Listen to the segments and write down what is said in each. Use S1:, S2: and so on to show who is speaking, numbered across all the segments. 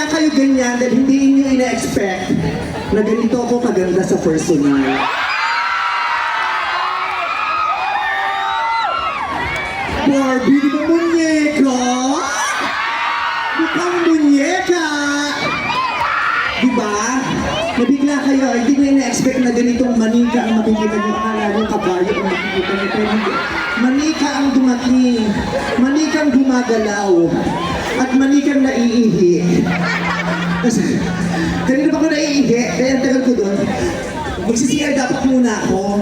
S1: Kaya kayo ganyan dahil hindi niyo ina-expect na ganito ako kaganda sa personal. Barbie, di ba munyeka? Mukhang munyeka! Di ba? Nabigla kayo, hindi nyo ina-expect na ganitong manika ang makikita nyo. Akala nyo kabayo ang makikita nyo. Pero hindi. Manika ang dumating. Manika ang gumagalaw. At manikang naiihi. Kasi, kanina pa ko naiihi, kaya ang tagal ko doon. Magsisiyar dapat muna ako.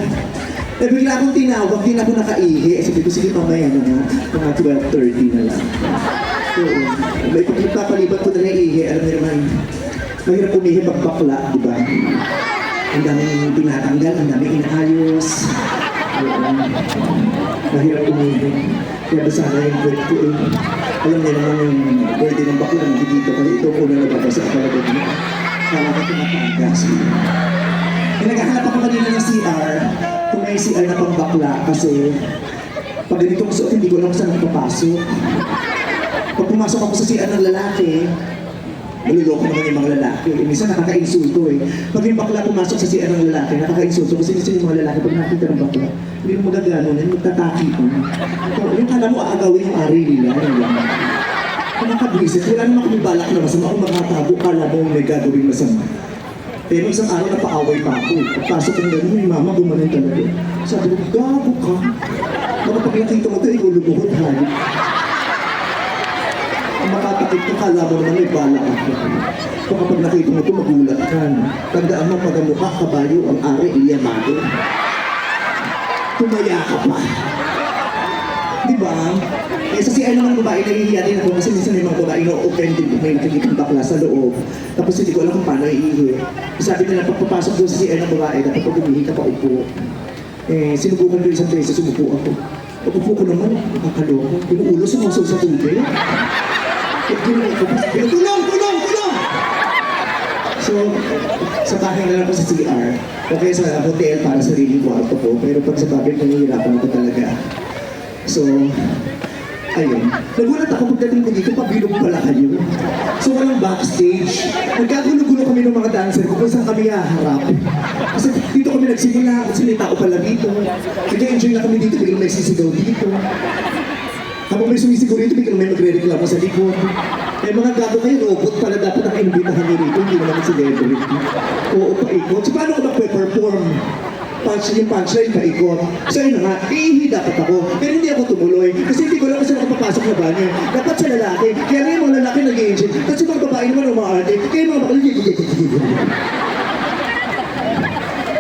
S1: Nabigla akong tinawag, di na ako nakaihi. Sabi ko, sige mamaya na nga, mga 12:30 na lang. So, may pagpapalibat ko na naiihi, alam niyo naman, mahirap umihi pag bakla, di ba? Ang daming pinatanggal, ang daming inaayos. Mahirap umihi. Kaya basta na yung birth ko eh. Alam niyo naman yung birthday ng bakla, nandito kasi ito ko na nababasa ka talaga niya. Kala ka tumatagas. Naghahanap ako kanina ng CR, kung may CR na pang bakla kasi pag ganito ko suot, hindi ko alam saan papasok. Pag pumasok ako sa CR ng lalaki, naluloko naman yung mga lalaki. Minsan nakaka-insulto eh. Pag yung bakla pumasok sa CR ng lalaki, nakaka-insulto kasi minsan yung mga lalaki pag nakita ng bakla, hindi mo magagano na, magtataki ko. Yung kala mo aagawin yung ari nila, yun lang. Kung nakabwisit, wala naman kami balak na masama. Kung makatabo, kala mo may gagawin masama. Pero isang araw napaaway pa ako. Pagpasok ng gano'n, yung mama gumanon talaga. Sabi ko, gago ka. Baka pag nakita mo ito, ilulubuhod hali. Ang makatakit ko, kala mo naman may bala ako. Baka pag nakita mo ito, magulat ka. Tandaan mo, magamukha, kabayo, ang ari, iyamado. Tumaya ka pa. Diba? Eh, sa CR naman babae, nahihiya din ako kasi minsan may mga babae na offended may nakikitang bakla sa loob. Tapos hindi ko alam kung paano iihi. Sabi nila, pagpapasok doon sa CR ng babae, dapat pag umihi ka pa upo. Eh, sinubukan ko isang beses, sumupo ako. Pag upo ko naman, nakakaloko. Pinuulo, sumusog sa tubig. Tulong! Tulong! Tulong! So, sa bahay na lang ako sa CR. Okay, sa hotel para sa sarili kwarto ko. Pero pag sa public, nangyihirapan ako talaga. So, ayun. Nagulat ako pagdating ko dito, pabilog pala kayo. So, walang backstage. Nagkagulo-gulo kami ng mga dancer ko kung saan kami haharap. Kasi dito kami nagsimula, kasi may tao pala dito. Nag-enjoy na kami dito, biglang may sisigaw dito. Habang may sumisigaw dito, biglang may magre-reklamo sa likod. Eh, mga gago kayo, robot pala dapat ang inibitahan nyo rito, hindi naman celebrity. Oo, paikot. So, paano ko mag-perform? Yung punchline paikot. So yun nga, iihi dapat ako. Pero hindi ako tumuloy. Kasi hindi ko lang kasi nakapapasok na banyo. Dapat sa lalaki. Kaya rin yung mga lalaki nag-i-engine. Kasi mga babae naman umaarte. Kaya mga bakal,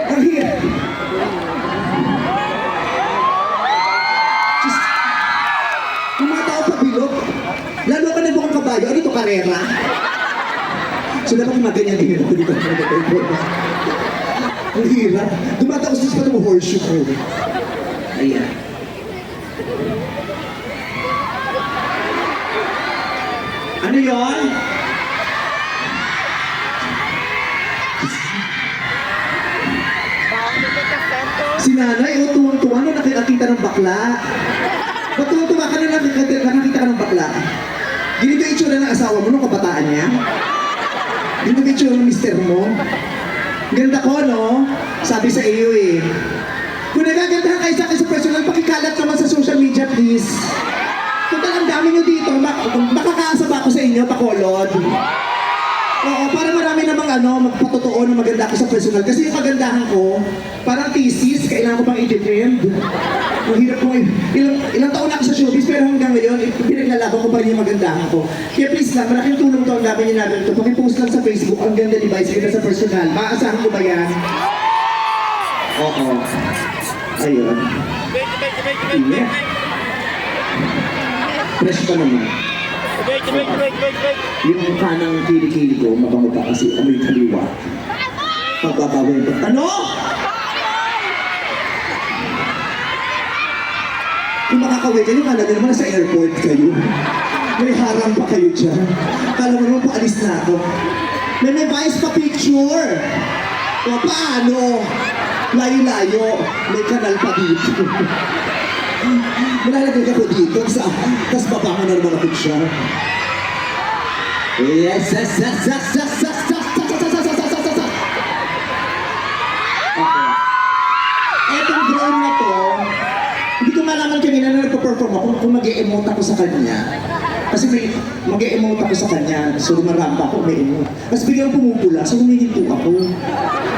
S1: ang hirap. Yung mga tao pabilog. Lalo ka na bukang kabayo. Ano ito, karera? So dapat maganyan din ako dito. Ang hirap. Dumataos din pa ng horseshoe ko. Ayan. Ano yun? Si nanay, o tuwang-tuwa na nakikita ng bakla. Ba't tuwang-tuwa ka na nakikita ka ng bakla? Ganito yung itsura ng asawa mo nung kabataan niya? Ganito yung itsura ng mister mo? Ganda ko, no? Sabi sa iyo eh. Kung nagagandahan kayo sa akin sa personal, pakikalat naman sa social media, please. Total, ang dami nyo dito. Makakaasa ba ako sa inyo, pakolod? Oo, para marami namang magpatotoo na maganda ako sa personal. Kasi yung kagandahan ko, parang thesis, kailangan ko pang i-defend. Ang hirap ko ilang taon na ako sa showbiz, pero hanggang ngayon, pinaglalaban ko pa rin yung magandahan ko. Kaya please lang, malaking tulong to ang dami niyo natin ito. Pakipost lang sa Facebook, ang ganda ni Vice, ganda sa personal. Maasahan ko ba yan? Oo. Ayun. Yeah. Fresh pa naman. Yung kanang kili-kili ko, mabango pa kasi amoy kaliwa. Pagbabawin ko. Ano? Kung makakawin kayo, kala naman nasa airport kayo. May harang pa kayo dyan. Kala mo naman paalis na ako. May Vice pa picture. O paano? Layo-layo. May kanal pa dito. Malalagay ako dito, tapos babangon na naman ako siya. Yes, yes, yes, yes, yes, yes, yes, yes, yes, yes, yes, yes, yes. Okay. Etong drone na to, hindi ko malaman kanina na nagpa-perform ako kung mag-e-emote ako sa kanya. Kasi may mag-e-emote ako sa kanya, so lumarampa ako, may emote. Tapos biglang pumupula, so humihinto ako.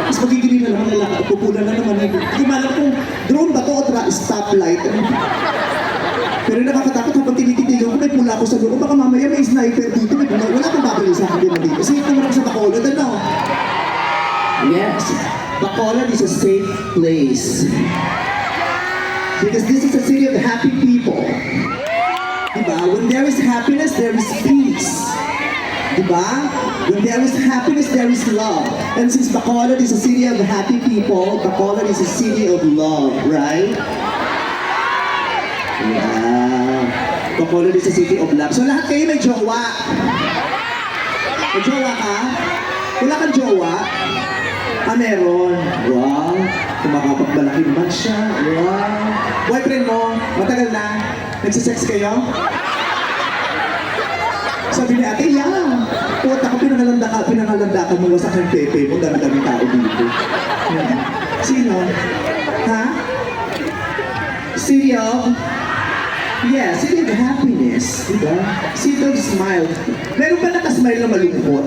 S1: Tapos magigili na naman nila, pupula na naman. Hindi ko malaman kung drone ba to o stoplight. Pero nakakatakot habang tinititigan ko, may pula ko sa loob. Baka mamaya may sniper dito, may pula. Wala akong babalik sa akin dito. Kasi ito naman ako sa Bacolod, ano? Yes, Bacolod is a safe place. Because this is a city of happy people. Diba? When there is happiness, there is peace. Diba? When there is happiness, there is love. And since Bacolod is a city of happy people, Bacolod is a city of love, right? Yeah. Bacolod is a city of love. So lahat kayo may jowa. May jowa ka? Wala kang jowa? Ah, meron. Wow. Kumakapagbalaki naman siya. Wow. Boyfriend mo, matagal na. Nagsisex kayo? Sabi ni ate, yeah. Puta ko, pinangalanda ka mo wasak ng pepe mo. Dami-dami tao dito. Sino? Ha? City of? Yeah, city of happiness. Diba? City of smile. Meron ba nakasmile na malungkot?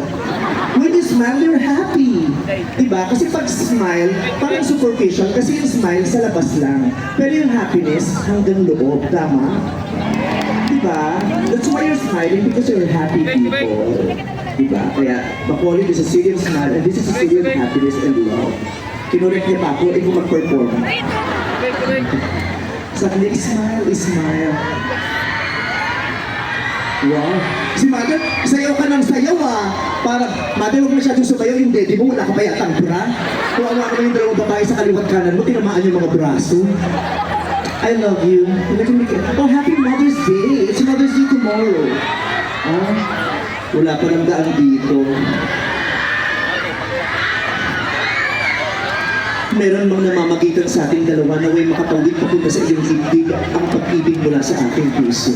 S1: When you smile, you're happy. Diba? Kasi pag smile, parang superficial. Kasi yung smile sa labas lang. Pero yung happiness, hanggang loob. Tama? Diba? That's why you're smiling, because you're happy people. Diba? Kaya, Bacolod is a city of smile, and this is a city of happiness and love. Kinurek niya pa ako, ikaw mag-perform. Sabi niya, smile, smile. Wow. Si Mother, sayaw ka ng sayaw ah. Para, Mother, huwag masyadong sumayaw yung daddy mo, wala ka pa yatang bra. Kung ano yung dalawang babae sa kaliwat kanan mo, tinamaan yung mga braso. I love you. Oh, happy Mother's Day. It's Mother's Day tomorrow. Ah, wala pa ng daan dito. Meron bang namamagitan sa ating dalawa na way makatawid papunta sa iyong dibdib ang pag-ibig mula sa ating puso?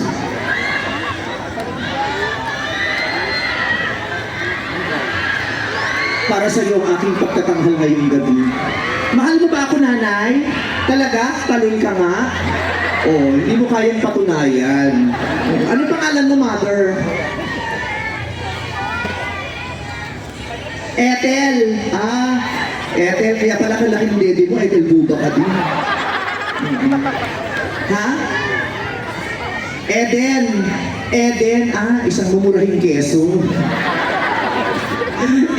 S1: Para sa iyo ang aking pagtatanghal ngayong gabi. Mahal mo ba ako, nanay? Talaga? Talon ka nga? Oh, hindi mo kayang patunayan. Ano pangalan mo, mother? Ethel. Ah, Ethel. Kaya pala kalaking lady mo, Ethel Buba ka din. Ha? Eden. Eden. Ah, isang mumurahing keso.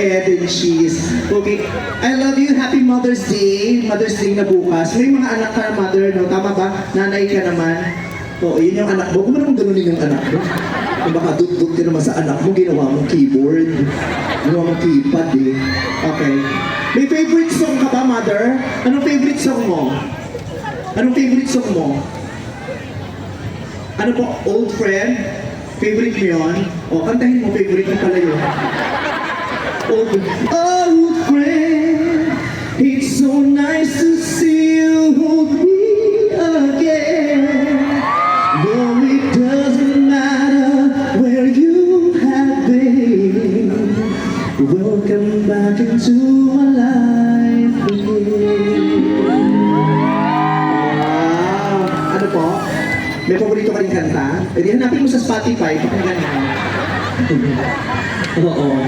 S1: Eden cheese. Okay. I love you. Happy Mother's Day. Mother's Day na bukas. May mga anak ka, mother, no? Tama ba? Nanay ka naman. Oo, yun yung anak mo. Kung naman ganunin yung anak mo. Kung baka dut-dut ka naman sa anak mo, ginawa mong keyboard. Ginawa mong keypad eh. Okay. May favorite song ka ba, mother? Anong favorite song mo? Anong favorite song mo? Ano po? Old Friend? Favorite mo yun? O, kantahin mo. Favorite mo pala yun. Old friend, it's so nice to see you hold me again. No, it doesn't matter where you have been. Welcome back into my life again. Wow! Ano po? May paborito ka rin kanta? E di hanapin mo sa Spotify, pakinggan mo. Oo.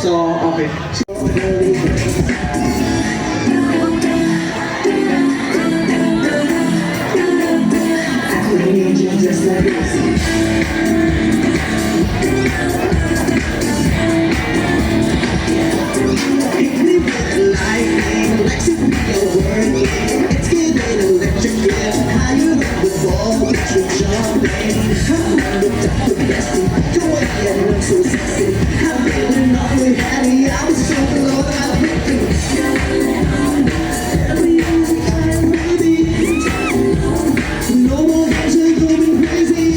S1: So, okay. Just like this. It's getting electric, yeah. How you look the ball, get you jumping. I'm on the top of the best. Go ahead and look so sexy. I've been enough with Hattie. I was so low, I'm thinking. No more games are going crazy.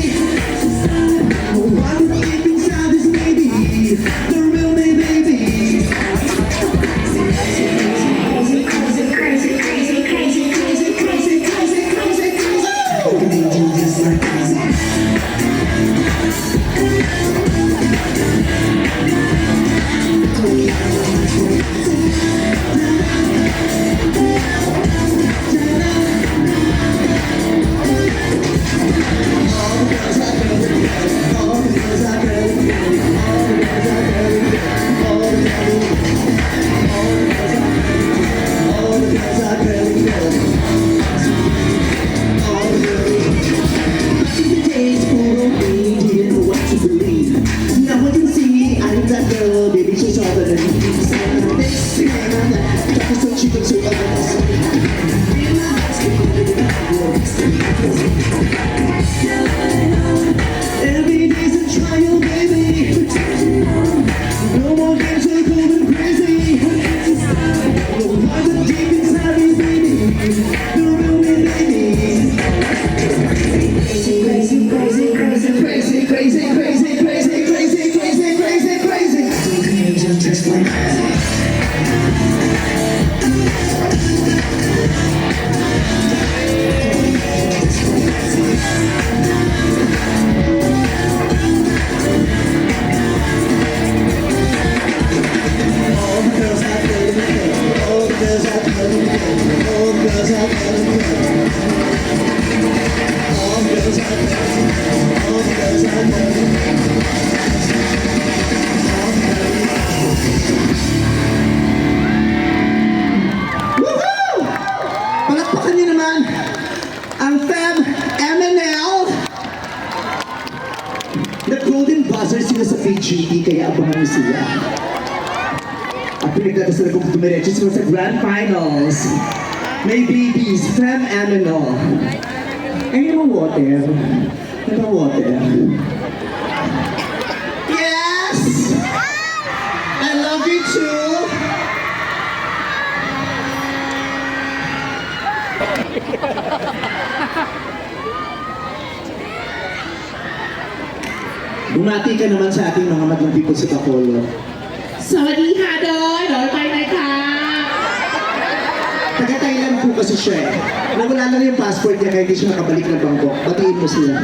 S1: Golden Buzzer sila sa PGT, kaya abangan niyo sila. At pinagdadasal kong dumiretso sila sa Grand Finals. May babies, Fem Amino. Ay, naman water. Naman water. Yes! I love you too! Bumati ka naman sa ating mga madlang people sa Bacolod.
S2: สวัสดีค่ะโดยไปไหนคะ
S1: Taga-Thailand po kasi siya eh. Nawala na yung passport niya kaya hindi siya nakabalik ng Bangkok. Batiin mo sila.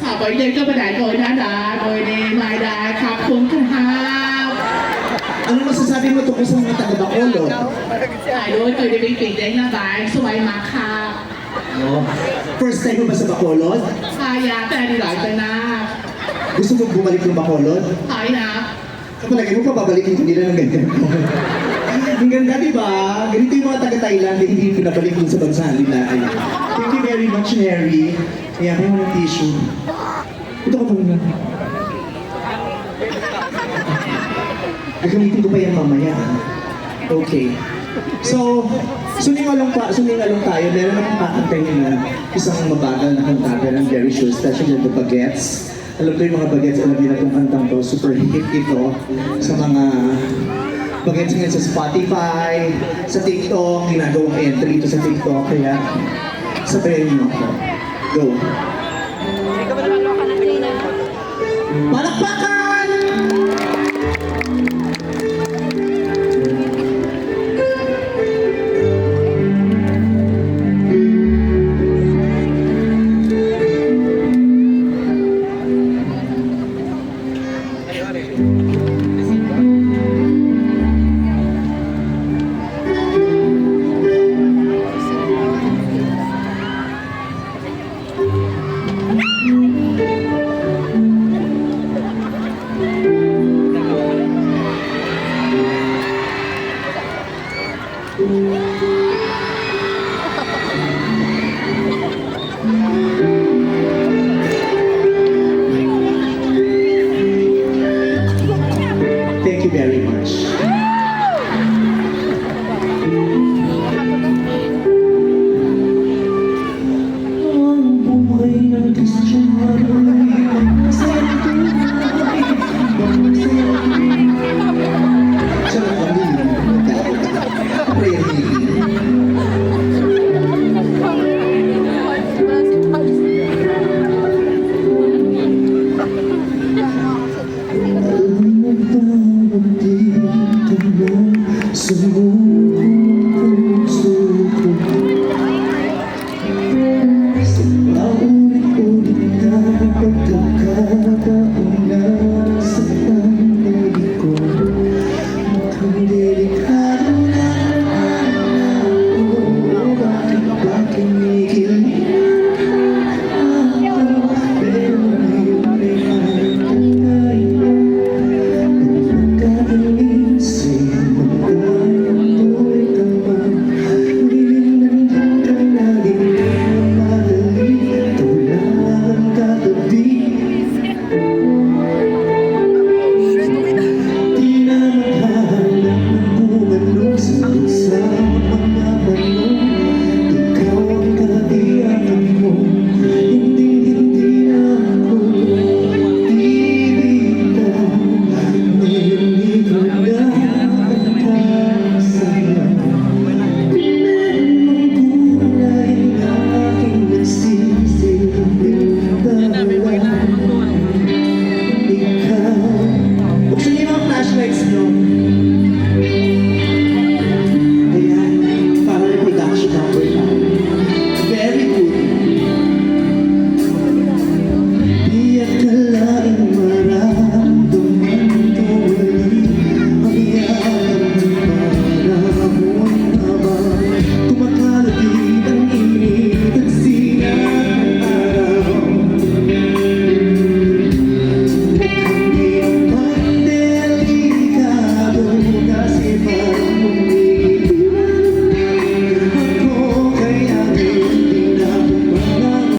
S2: สาวบอยเดนก็ไปไหนโดยนะดาโดยในไลน์ดาครับคุณครับ
S1: Ano masasabi mo tungkol sa mga taga-Bacolod?
S2: ถ่ายด้วยเคยได้ไปปิดได้นะบายสวยมากค่ะ
S1: No? First time mo ba sa Bacolod?
S2: ชายาแต่ดีหลายแต่นะ
S1: Gusto mo bumalik ng Bacolod?
S2: ถ่ายนะ
S1: Kapalagay mo pa babalikin ko nila ng ganyan. Ang ganda, di ba? Ganito yung mga taga-Thailand, hindi yung pinabalik dun sa bansa nila. Ay, thank you very much, Harry. Kaya kayo ng tissue. Ito ka pa muna. Ay, gamitin ko pa yan mamaya. Okay. So, suningalong tayo. Meron akong kakantahin na isang mabagal na kantata ng very sure, especially the Bagets. Alam ko yung mga Bagets, alam niyo na itong kantang to. Super hit ito sa mga Bagets ngayon sa Spotify, sa TikTok, ginagawang entry ito sa TikTok. Kaya, sabayin niyo ako. Go. Palakpakan! Thank you very much. Ang buhay ng Kristiyano ay masaya tunay. Sarap kami. Prayer meeting. Buksan niyo yung mga flashlights niyo.